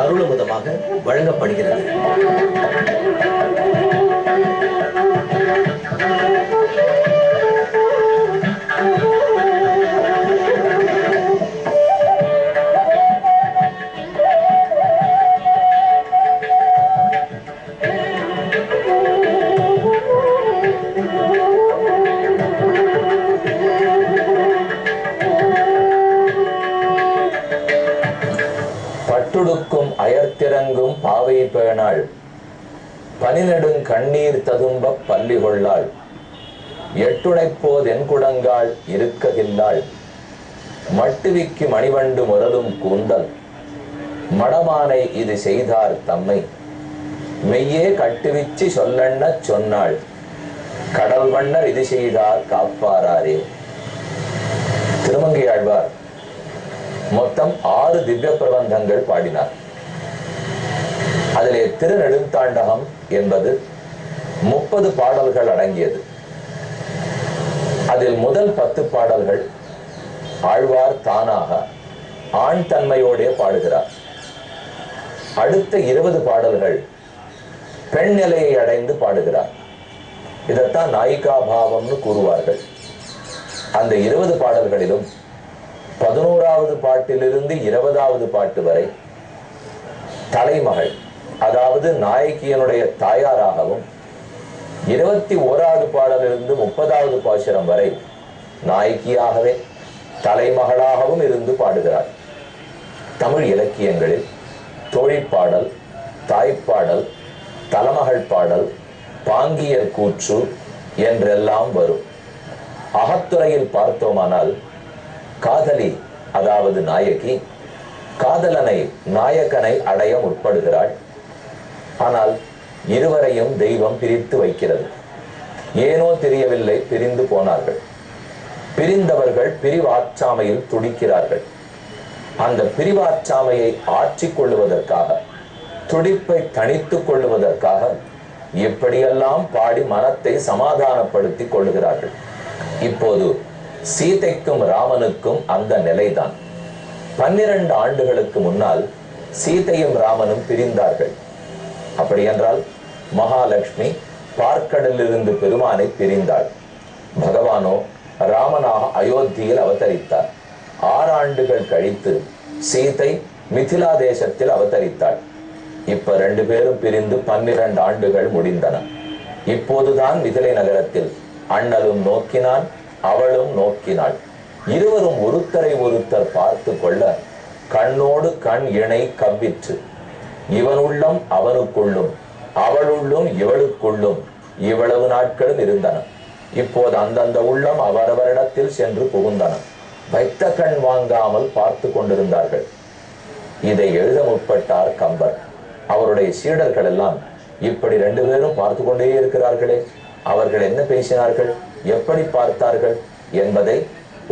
அருளமுதமாக வழங்கப்படுகிறது. பட்டுடுக்கும் அயர்த்திறங்கும் பாவை பேணாள் பனிநெடுங் கண்ணீர் ததும்ப பள்ளி கொள்ளாள் எட்டுணைப்போது என் குடங்காள் இருக்ககில்லாள் மட்டுவிக்கு மணிவண்டு முரலும் கூந்தல் மடமானை இது செய்தார் தம்மை மெய்யே கட்டுவிச்சு சொல்லண்ண சொன்னாள் கடல் வண்ணர் இது செய்தார் காப்பாராரே. திருமங்கையாழ்வார் மொத்தம் 6 திவ்ய பிரபந்தங்கள் பாடினார். அதிலே திருநெடுந்தாண்டகம் என்பது 30 பாடல்கள் அடங்கியது. அதில் முதல் 10 பாடல்கள் ஆழ்வார் தானாக ஆண் தன்மையோடே பாடுகிறார். அடுத்த 20 பாடல்கள் பெண் நிலையை அடைந்து பாடுகிறார். இதைத்தான் நாயிகா பாவம்னு கூறுவார்கள். அந்த 20 பாடல்களிலும் 11வது பாட்டிலிருந்து 20வது பாட்டு வரை தலைமகள், அதாவது நாயகியனுடைய தாயாராகவும், 21வது பாடலிருந்து 30வது பாசுரம் வரை நாயகியாகவே தலைமகளாகவும் இருந்து பாடுகிறார். தமிழ் இலக்கியங்களில் தோழிப்பாடல், தாய்ப்பாடல், தலமகள் பாடல், பாங்கியர் கூற்று என்றெல்லாம் வரும். அகத்துறையில் பார்த்தோமானால் காதலி, அதாவது நாயகி, காதலனை நாயகனை அடைய முற்படுகிறாள். ஆனால் இருவரையும் தெய்வம் பிரித்து வைக்கிறது. ஏனோ தெரியவில்லை, பிரிந்து போனார்கள். பிரிந்தவர்கள் பிரிவாற்றாமையில் துடிக்கிறார்கள். அந்த பிரிவாற்றாமையை ஆற்றிக் கொள்ளுவதற்காக, துடிப்பை தணித்துக் கொள்ளுவதற்காக எப்படியெல்லாம் பாடி மனத்தை சமாதானப்படுத்திக் கொள்ளுகிறார்கள். இப்போது சீதைக்கும் ராமனுக்கும் அந்த நிலைதான். 12 ஆண்டுகளுக்கு முன்னால் சீதையும் ராமனும் பிரிந்தார்கள். அப்படி என்றால் மகாலட்சுமி பார்க்கடலிலிருந்து பெருமானை பிரிந்தாள். பகவானோ ராமனாக அயோத்தியில் அவதரித்தார். 6 ஆண்டுகள் கழித்து சீதை மிதிலா தேசத்தில் அவதரித்தாள். இப்ப 2 பேரும் பிரிந்து 12 ஆண்டுகள் முடிந்தன. இப்போதுதான் மிதிலை நகரத்தில் அண்ணலும் நோக்கினான், அவளும் நோக்கினாள். இருவரும் ஒருத்தரை ஒருத்தர் பார்த்து கொள்ள கண்ணோடு கண் இணை கவ்விற்று. இவனுள்ளம் அவனுக்குள்ளும், அவளுள்ளும் இவளுக்குள்ளும் இவ்வளவு நாட்களும் இருந்தன. இப்போது அந்தந்த உள்ளம் அவரவரிடத்தில் சென்று புகுந்தன. வைத்த கண் வாங்காமல் பார்த்து கொண்டிருந்தார்கள். இதை எழுத முற்பட்டார் கம்பர். அவருடைய சீடர்கள் எல்லாம் இப்படி 2 பேரும் பார்த்து கொண்டே இருக்கிறார்களே, அவர்கள் என்ன பேசினார்கள், எப்படி பார்த்தார்கள் என்பதை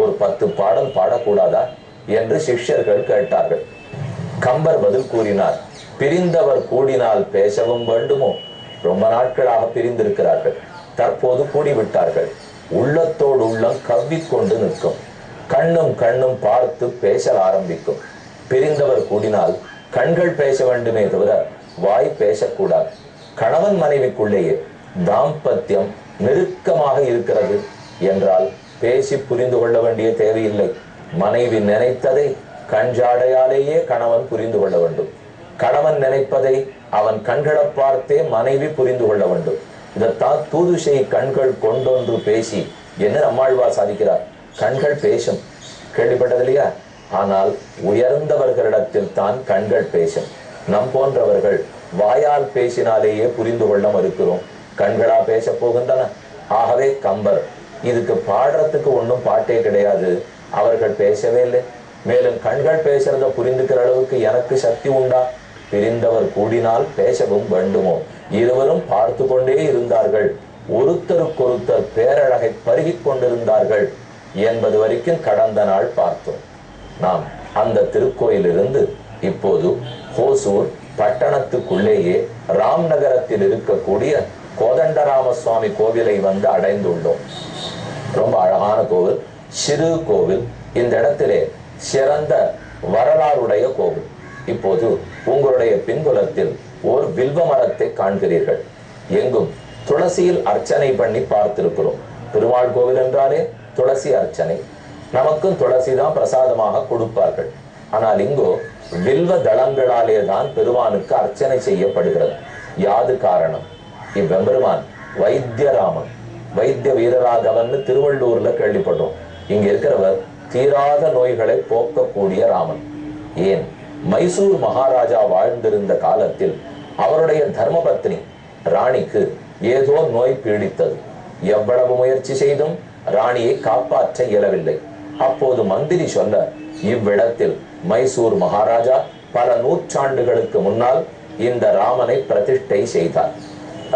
ஒரு 10 பாடல் பாடக்கூடாதா என்று சிஷ்யர்கள் கேட்டார்கள். கம்பர் பதில் கூறினார், பிரிந்தவர் கூடினால் பேசவும் வேண்டுமோ? ரொம்ப நாட்களாக பிரிந்திருக்கிறார்கள், தற்போது கூடிவிட்டார்கள். உள்ளத்தோடு உள்ளம் கவ்விக்கொண்டு நிற்கும். கண்ணும் கண்ணும் பார்த்து பேச ஆரம்பிக்கும். பிரிந்தவர் கூடினால் கண்கள் பேச வேண்டுமே தவிர வாய் பேசக்கூடாது. கணவன் மனைவிக்குள்ளேயே தாம்பத்தியம் நெருக்கமாக இருக்கிறது என்றால் பேசி புரிந்து கொள்ள வேண்டிய தேவையில்லை. மனைவி நினைத்ததை கஞ்சாடையாலேயே கணவன் புரிந்து கொள்ள வேண்டும். கணவன் நினைப்பதை அவன் கண்களை பார்த்தே மனைவி புரிந்து கொள்ள வேண்டும். இதைத்தான் தூதுசை கண்கள் கொண்டொன்று பேசி என்று நம்மாழ்வார் சாதிக்கிறார். கண்கள் பேசும், கேள்விப்பட்டதில்லையா? ஆனால் உயர்ந்தவர்களிடத்தில் தான் கண்கள் பேசும். நம் போன்றவர்கள் வாயால் பேசினாலேயே புரிந்து கொள்ள மறுக்கிறோம், கண்களா பேச போகின்றன. ஆகவே கம்பர் இதுக்கு பாடுறதுக்கு ஒன்றும் பாட்டே கிடையாது, அவர்கள் பேசவே இல்லை. மேலும் கண்கள் பேசுறத புரிந்துக்கிற அளவுக்கு எனக்கு சக்தி உண்டா? பிரிந்தவர் கூடினால் பேசவும் வேண்டுமோ? இருவரும் பார்த்து கொண்டே இருந்தார்கள். ஒருத்தருக்கொருத்தர் பேரழகை பருகிக் கொண்டிருந்தார்கள் என்பது வரைக்கும் கடந்த நாள் பார்த்தோம். நாம் அந்த திருக்கோயிலிருந்து இப்போது ஹோசூர் பட்டணத்துக்குள்ளேயே ராம் நகரத்தில் இருக்கக்கூடிய கோதண்டராம சுவாமி கோவிலை வந்து அடைந்துள்ளோம். ரொம்ப அழகான கோவில், சிறு கோவில். இந்த இடத்திலே சிறந்த வரலாறுடைய கோவில். இப்போது உங்களுடைய பின்புலத்தில் ஓர் வில்வ மரத்தை காண்கிறீர்கள். எங்கும் துளசியில் அர்ச்சனை பண்ணி பார்த்திருக்கிறோம். பெருமாள் கோவில் என்றாலே துளசி அர்ச்சனை, நமக்கும் துளசி தான் பிரசாதமாக கொடுப்பார்கள். ஆனால் இங்கோ வில்வ தளங்களாலே தான் பெருமானுக்கு அர்ச்சனை செய்யப்படுகிறது. யாது காரணம்? இவ்வெம்பெருமான் வைத்தியராமன், வைத்திய வீரராகவன் திருவள்ளூர்ல கேள்விப்பட்டோம். இங்க இருக்கிறவர் தீராத நோய்களை போக்கக்கூடிய ராமன். ஏன்? மைசூர் மகாராஜா வாழ்ந்திருந்த காலத்தில் அவருடைய தர்மபத்னி ராணிக்கு ஏதோ நோய் பீடித்தது. எவ்வளவு முயற்சி செய்தும் ராணியை காப்பாற்ற இயலவில்லை. அப்போது மந்திரி சொல்ல, இவ்விடத்தில் மைசூர் மகாராஜா பல நூற்றாண்டுகளுக்கு முன்னால் இந்த ராமனை பிரதிஷ்டை செய்தார்.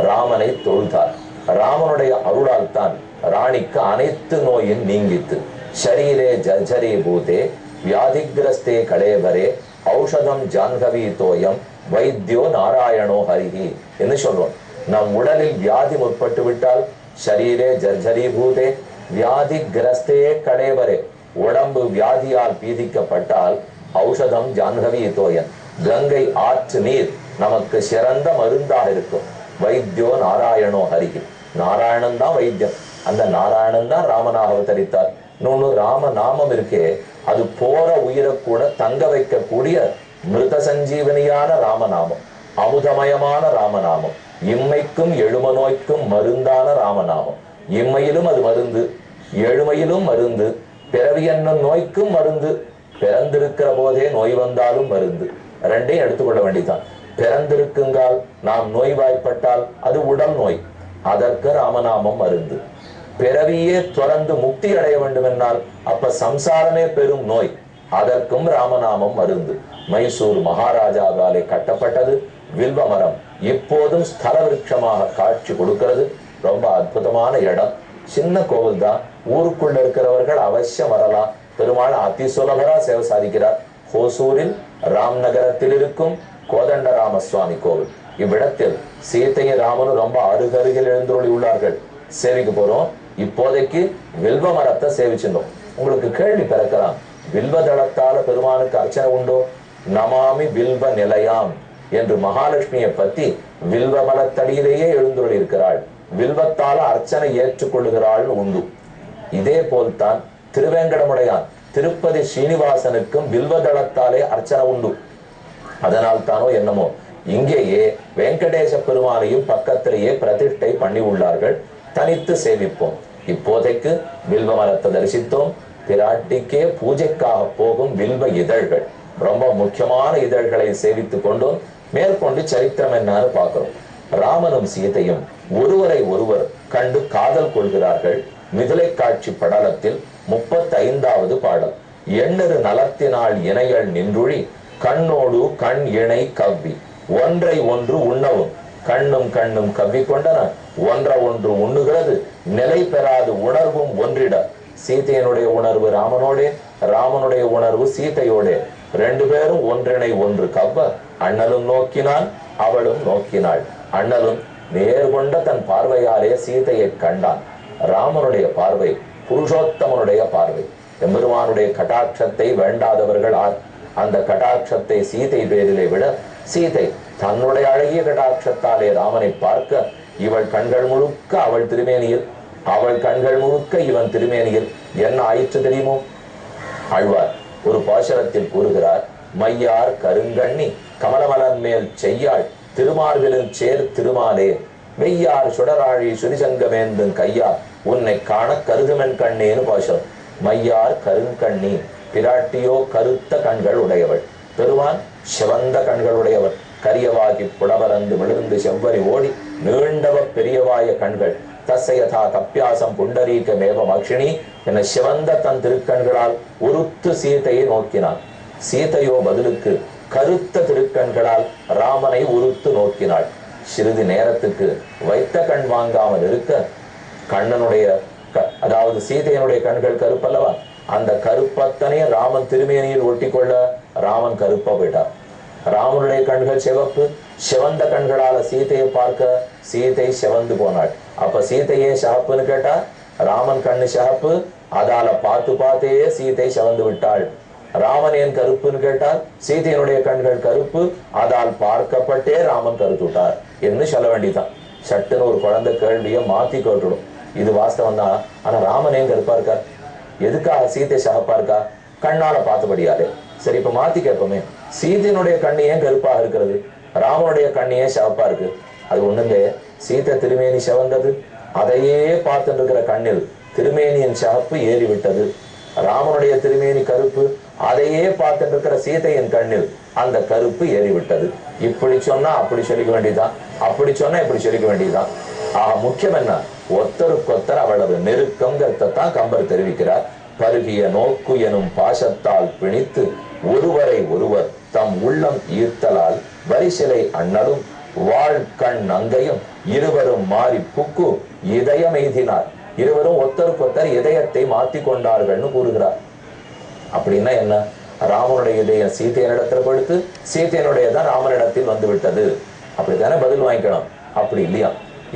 ராமனை தொழுதார். ராமனுடைய அருளால் தான் ராணிக்கு அனைத்து நோயின் நீங்கித்து. ஷரீரே ஜர்ஜரே பூதே வியாதிகிரஸ்தே கலேபரே ஔஷதம் ஜான்கவி தோயம் வைத்தியோ நாராயணோ ஹரிஹி என்று சொல்றோம். நம் உடலில் வியாதி முற்பட்டு விட்டால் ஷரீரே ஜர்ஜரி பூதே வியாதிகிரஸ்தே கலேபரே, உடம்பு வியாதியால் பீதிக்கப்பட்டால் ஔஷதம் ஜான்கவி தோயன், கங்கை ஆற்று நீர் நமக்கு சிறந்த மருந்தாக இருக்கும். வைத்தியோ நாராயணோ ஹரிஹி, நாராயணன் தான் வைத்தியம். அந்த நாராயணன் தான் ராமனாக அவதரித்தார். இன்னொன்னு ராம நாமம் இருக்கே, அது போற உயிரை கூட தங்க வைக்கக்கூடிய மிருத சஞ்சீவனியான ராமநாமம், அமுதமயமான ராமநாமம், இம்மைக்கும் எழும நோய்க்கும் மருந்தான ராமநாமம். இம்மையிலும் அது மருந்து, எழுமையிலும் மருந்து, பிறவி என்னும் நோய்க்கும் மருந்து. பிறந்திருக்கிற போதே நோய் வந்தாலும் மருந்து. ரெண்டையும் எடுத்துக்கொள்ள வேண்டிதான். பிறந்திருக்குங்கால் நாம் நோய்வாய்ப்பட்டால் அது உடல் நோய், அதற்கு ராமநாமம் மருந்து. பிறவியே துறந்து முக்தி அடைய வேண்டும் என்னால் அப்ப சம்சாரமே பெரும் நோய், அதற்கும் ராமநாமம் மருந்து. மைசூர் மகாராஜாவாலே கட்டப்பட்டது வில்வ மரம். இப்போதும் ஸ்தல விருட்சமாக காட்சி கொடுக்கிறது. ரொம்ப அற்புதமான இடம். சின்ன கோவில் தான். ஊருக்குள்ள இருக்கிறவர்கள் அவசியம் வரலாம். பெருமாள் அதி சுலபரா சேவை சாதிக்கிறார். ஹோசூரில் ராம் நகரத்தில் இருக்கும் கோதண்டராம சுவாமி கோவில். இவ்விடத்தில் சீதையும் ராமனும் ரொம்ப அருகருகில் எழுந்தருளி உள்ளார்கள். சேவிக்க போறோம். இப்போதைக்கு வில்வ மரத்தை சேவிச்சிருந்தோம். உங்களுக்கு கேள்வி பிறக்கலாம், வில்வ தளத்தால பெருமானுக்கு அர்ச்சனை உண்டோ? நமாமி வில்வ நிலையாம் என்று மகாலட்சுமியை பத்தி வில்வ மலத்தடியிலேயே எழுந்துள்ளி இருக்கிறாள். வில்வத்தால அர்ச்சனை ஏற்றுக்கொள்ளுகிறாள் உண்டு. இதே போல்தான் திருவேங்கடமுடையான் திருப்பதி ஸ்ரீனிவாசனுக்கும் வில்வ தளத்தாலே அர்ச்சனை உண்டு. அதனால் தானோ என்னமோ இங்கேயே வெங்கடேச பெருமானையும் பக்கத்திலேயே பிரதிஷ்டை பண்ணி உள்ளார்கள். தனித்து சேவிப்போம். இப்போதைக்கு வில்வ மரத்தை தரிசித்தோம். பிராட்டிக்கே பூஜைக்காக போகும் வில்வ இதழ்கள், ரொம்ப முக்கியமான இதழ்களை சேவித்துக் கொண்டோம். மேற்கொண்டு சரித்திரம் என்னன்னு பார்க்கிறோம். ராமனும் சீதையும் ஒருவரை ஒருவர் கண்டு காதல் கொள்கிறார்கள். மிதிலை காட்சி படலத்தில் 35வது பாடல். எண்ணறு நலத்தினால் இணைகள் நின்றுழி கண்ணோடு கண் இணை கவ்வி ஒன்றை ஒன்று உண்ணவும், கண்ணும் கண்ணும் கவ்வி கொண்டன, ஒன்ற ஒன்று உண்ணுகிறது, நிலை பெறாது உணர்வும் ஒன்றிட. சீதையனுடைய உணர்வு ராமனோடே, ராமனுடைய உணர்வு சீதையோடே. ரெண்டு பேரும் ஒன்றினை ஒன்று கவ்வ அண்ணலும் நோக்கினான், அவளும் நோக்கினாள். அண்ணலும் நேர்கொண்ட தன் பார்வையாலே சீதையை கண்டான். ராமனுடைய பார்வை புருஷோத்தமனுடைய பார்வை. எம்பெருமானுடைய கட்டாட்சத்தை வேண்டாதவர்கள் ஆர்? அந்த கட்டாட்சத்தை சீதை பேரிலே விட சீதை தன்னுடைய அழகிய கட்டாட்சத்தாலே ராமனை பார்க்க இவள் கண்கள் முழுக்க அவள் திருமேனியில், அவள் கண்கள் முழுக்க இவன் திருமேனியில் என்ன ஆயிற்று தெரியுமோ? ஆழ்வார் ஒரு பாசுரத்தில் கூறுகிறார், மையார் கருங்கண்ணி கமலமலன் மேல் செய்யாள் திருமார்பிலும் சேர் திருமாலே மெய்யார் சுடராழி சுரிசங்கமேந்தும் கையார் உன்னை காண கருதுமென் கண்ணேன்னு பாசுரம். மையார் கருங்கண்ணி, பிராட்டியோ கருத்த கண்கள் உடையவள், பெருமான் சிவந்த கண்கள் உடையவர். கரியவாகி புடவரந்து விழுந்து செவ்வரி ஓடி நீண்டவ பெரியவாய கண்கள். தசையதா தப்பியாசம் புண்டரீக மேவ மக்ஷினி என சிவந்த தன் திருக்கண்களால் உருத்து சீதையை நோக்கினான். சீதையோ பதிலுக்கு கருத்த திருக்கண்களால் ராமனை உருத்து நோக்கினாள். சிறிது நேரத்துக்கு வைத்த கண் வாங்காமல் இருக்க கண்ணனுடைய அதாவது சீதையனுடைய கண்கள் கருப்பல்லவா, அந்த கருப்பத்தனே ராமன் திருமேனியில் ஒட்டி கொள்ள ராமன் கருப்பா போயிட்டார். ராமனுடைய கண்கள் சிவப்பு, சிவந்த கண்களால சீதையை பார்க்க சீதை சிவந்து போனாள். அப்ப சீதையே சிவப்புன்னு கேட்டா ராமன் கண்ணு சிவப்பு, அதால பார்த்து பார்த்தே சீதை சிவந்து விட்டாள். ராமன் ஏன் கருப்புன்னு கேட்டால் சீதையினுடைய கண்கள் கருப்பு, அதால் பார்க்கப்பட்டே ராமன் கருத்துட்டார் என்று சொல்ல வேண்டியதான். சட்டுன்னு ஒரு குழந்தை கேள்வியை மாத்தி கேட்டுடும். இது வாஸ்தவம் தான். ஆனா ராமன் ஏன் கருப்பா இருக்கார்? எதுக்காக சீதை சகப்பா இருக்கா? கண்ணால பார்த்தபடியாலே. சரி, இப்ப மாத்தி கேட்போமே, சீதையினுடைய கண்ணு ஏன் கருப்பாக இருக்கிறது, ராமனுடைய கண்ணு ஏன் சிவப்பா இருக்கு? அது ஒண்ணுங்க, சீதை திருமேனி சிவந்தது, அதையே பார்த்துட்டு இருக்கிற கண்ணில் திருமேனியின் சிவப்பு ஏறி விட்டது. ராமனுடைய திருமேனி கருப்பு, அதையே பார்த்துட்டு இருக்கிற சீதையின் கண்ணில் அந்த கருப்பு ஏறிவிட்டது. இப்படி சொன்னா அப்படி சொல்லிக்க வேண்டியதுதான், அப்படி சொன்னா இப்படி சொல்லிக்க வேண்டியதுதான். ஆக முக்கியம் என்ன, ஒத்தருக்கொத்தர் அவ்வளவு நெருக்கங்கிறதான் கம்பர் தெரிவிக்கிறார். பருகிய நோக்கு எனும் பாசத்தால் பிணித்து ஒருவரை ஒருவர் தம் உள்ளம் ஈர்த்தலால் வரிசிலை அண்ணலும் வாழ் கண் அங்கையும் இருவரும் மாறி புக்கு இதயம் எய்தினார். இருவரும் ஒத்தருக்கொத்தர் இதயத்தை மாத்தி கொண்டார்கள்னு கூறுகிறார். அப்படின்னா என்ன, ராமனுடைய இதயம் சீதையனிடத்துல படுத்து, சீதையனுடையதான் ராமனிடத்தில் வந்து விட்டது. அப்படித்தானே பதில் வாங்கிக்கணும். அப்படி இல்லையா,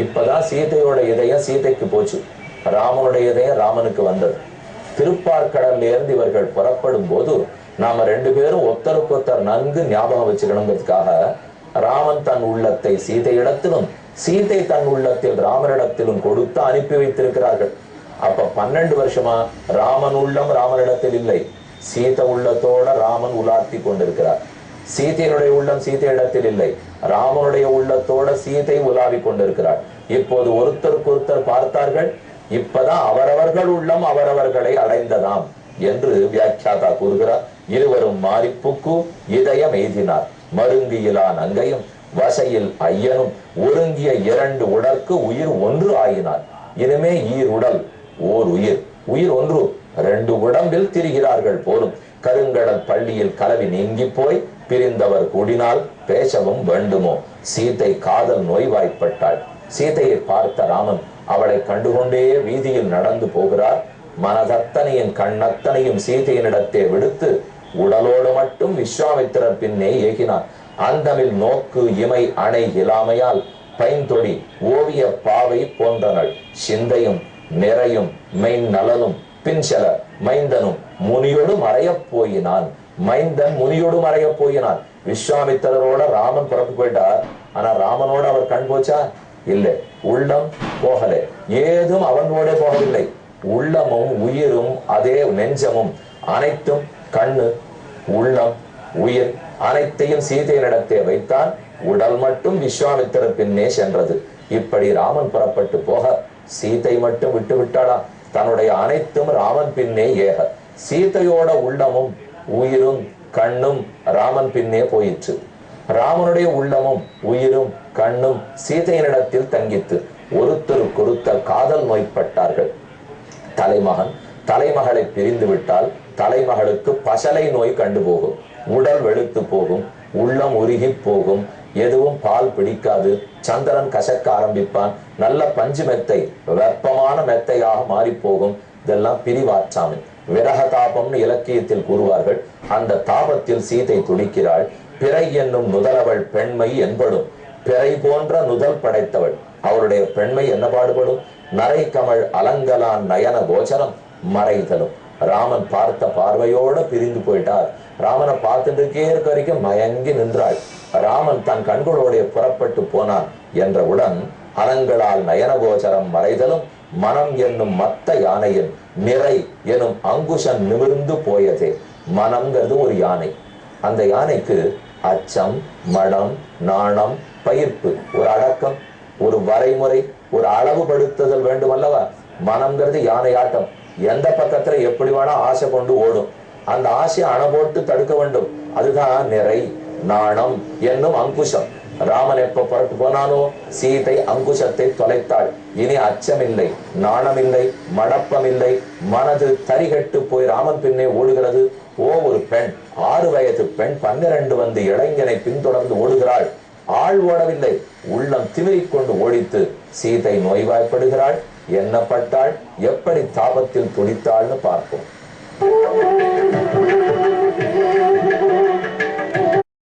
இப்பதான் சீதையோட இதயம் சீதைக்கு போச்சு, ராமனுடைய இதயம் ராமனுக்கு வந்தது. திருப்பார்கடல்ல இருந்து இவர்கள் புறப்படும் போது நாம ரெண்டு பேரும் ஒத்தருக்கொத்தர் நன்கு ஞாபகம் வச்சுக்கணுங்கிறதுக்காக ராமன் தன் உள்ளத்தை சீதையிடத்திலும், சீதை தன் உள்ளத்தில் ராமனிடத்திலும் கொடுத்து அனுப்பி வைத்திருக்கிறார்கள். அப்ப 12 வருஷமா ராமன் உள்ளம் ராமனிடத்தில் இல்லை, சீதை உள்ளத்தோட ராமன் உலாத்தி கொண்டிருக்கிறார். சீதையினுடைய உள்ளம் சீதையிடத்தில் இல்லை, ராமனுடைய உள்ளத்தோட சீதை உலாவி கொண்டிருக்கிறார். இப்போது ஒருத்தருக்கு ஒருத்தர் பார்த்தார்கள், இப்பதான் அவரவர்கள் உள்ளம் அவரவர்களை அடைந்ததாம் என்று வியாக்கியாதா கூறுகிறார். இருவரும் மாறிப்புக்கு இதயம் எய்தினார். மருங்கியிலான் அங்கையும் வசையில் ஐயனும் ஒருங்கிய 2 உடற்கு உயிர் ஒன்று ஆயினார். இனிமே ஈர் உடல் ஓர் உயிர், உயிர் ஒன்று, 2 உடம்பில் திரிகிறார்கள் போலும். கருங்கடல் பள்ளியில் கலவி நீங்கி போய் பிரிந்தவர் கூடினால் பேசவும் வேண்டுமோ. சீதை காதல் நோய்வாய்ப்பட்டாள். சீதையை பார்த்த ராமன் அவளை கண்டுகொண்டே வீதியில் நடந்து போகிறார். மனதத்தனையும் கண்ணத்தனையும் சீதையினிடத்தே விடுத்து உடலோடு மட்டும் விஸ்வாமித்திரர் பின்னே ஏகினார். அந்தமில் நோக்கு இமை அணை இலாமையால் பைந்தொடி ஓவிய பாவை போன்றனள். சிந்தையும் நிறையும் மெய் நலனும் பின்செல மைந்தனும் முனியோடு மறையப் போயினான். மைந்தன் முனியோடு மறையப் போயினான். விஸ்வாமித்திரரோட ராமன் புறப்பு போயிட்டார். ஆனா ராமனோட அவர் கண் போச்சா? இல்லை. உள்ளம் போகல, ஏதும் அவனோட போகவில்லை. உள்ளமும் உயிரும் அதே நெஞ்சமும் அனைத்தும் கண்ணு உள்ளம் உயிர் அனைத்தையும் சீதையினிடத்தே வைத்தான். உடல் மட்டும் விஸ்வாமித்திரர் பின்னே சென்றது. இப்படி ராமன் புறப்பட்டு போக சீதை மட்டும் விட்டு விட்டாளா? தன்னுடைய அனைத்தும் ராமன் பின்னே ஏக. சீதையோட உள்ளமும் உயிரும் கண்ணும் ராமன் பின்னே போயிற்று. ராமனுடைய உள்ளமும் உயிரும் கண்ணும் சீதையினிடத்தில் தங்கித்து ஒருத்தருக்கொருத்தர் காதல் நோய்பட்டார்கள். தலைமகன் தலைமகளை பிரிந்து விட்டால் தலைமகளுக்கு பசலை நோய் கண்டு போகும், உடல் வெளுத்து போகும், உள்ளம் உருகி போகும், எதுவும் பால் பிடிக்காது, சந்திரன் கசக்க ஆரம்பிப்பான், நல்ல பஞ்சு மெத்தை வெப்பமான மெத்தையாக மாறி போகும். இதெல்லாம் பிரிவாற்றாமை, விரக தாபம்னு இலக்கியத்தில் கூறுவார்கள். அந்த தாபத்தில் சீதை துடிக்கிறாள். பிறை என்னும் நுதலவள் பெண்மை என்படும். பிறை போன்ற நுதல் படைத்தவள், அவளுடைய பெண்மை என்ன பாடுபடும்? நரை கமழ் அலங்கலான் நயன கோச்சரம் மறைதலும். ராமன் பார்த்த பார்வையோட பிரிந்து போயிட்டார். ராமனை பார்த்துட்டு இருக்க வரைக்கும் மயங்கி நின்றாள். ராமன் தன் கண்களோடைய புறப்பட்டு போனான் என்றவுடன் அலங்களால் நயன கோச்சரம் மறைதலும் மனம் என்னும் மத்த யானையின் நிறை எனும் அங்குஷன் நிமிர்ந்து போயதே. மனம்ங்கிறது ஒரு யானை. அந்த யானைக்கு அச்சம், மடம், நாணம், பயிர்ப்பு, ஒரு அடக்கம், ஒரு வரைமுறை, ஒரு அளவுபடுத்துதல் வேண்டும் அல்லவா? மனம்ங்கிறது யானை ஆட்டம். எந்த பக்கத்துல எப்படி வேணா ஆசை கொண்டு ஓடும். அந்த ஆசையை அணை போட்டு தடுக்க வேண்டும். அதுதான் நிறை நாணம் என்னும் அங்குஷம். ராமன் எப்ப புறட்டு போனானோ சீதை அங்குஷத்தை தொலைத்தாள். இனி அச்சமில்லை, நாணமில்லை, மடப்பமில்லை. மனது தரிகட்டு போய் ராமன் பின்னே ஓடுகிறது. ஒரு பெண், 6 வயது பெண் 12 வந்து இளைஞனை பின்தொடர்ந்து ஓடுகிறாள். ஆள் ஓடவில்லை, உள்ளம் திமிரிக் கொண்டு ஓடித்து. சீதை நோய்வாய்ப்படுகிறாள். என்னப்பட்டாள், எப்படி தாபத்தில் துடித்தாள்னு பார்ப்போம்.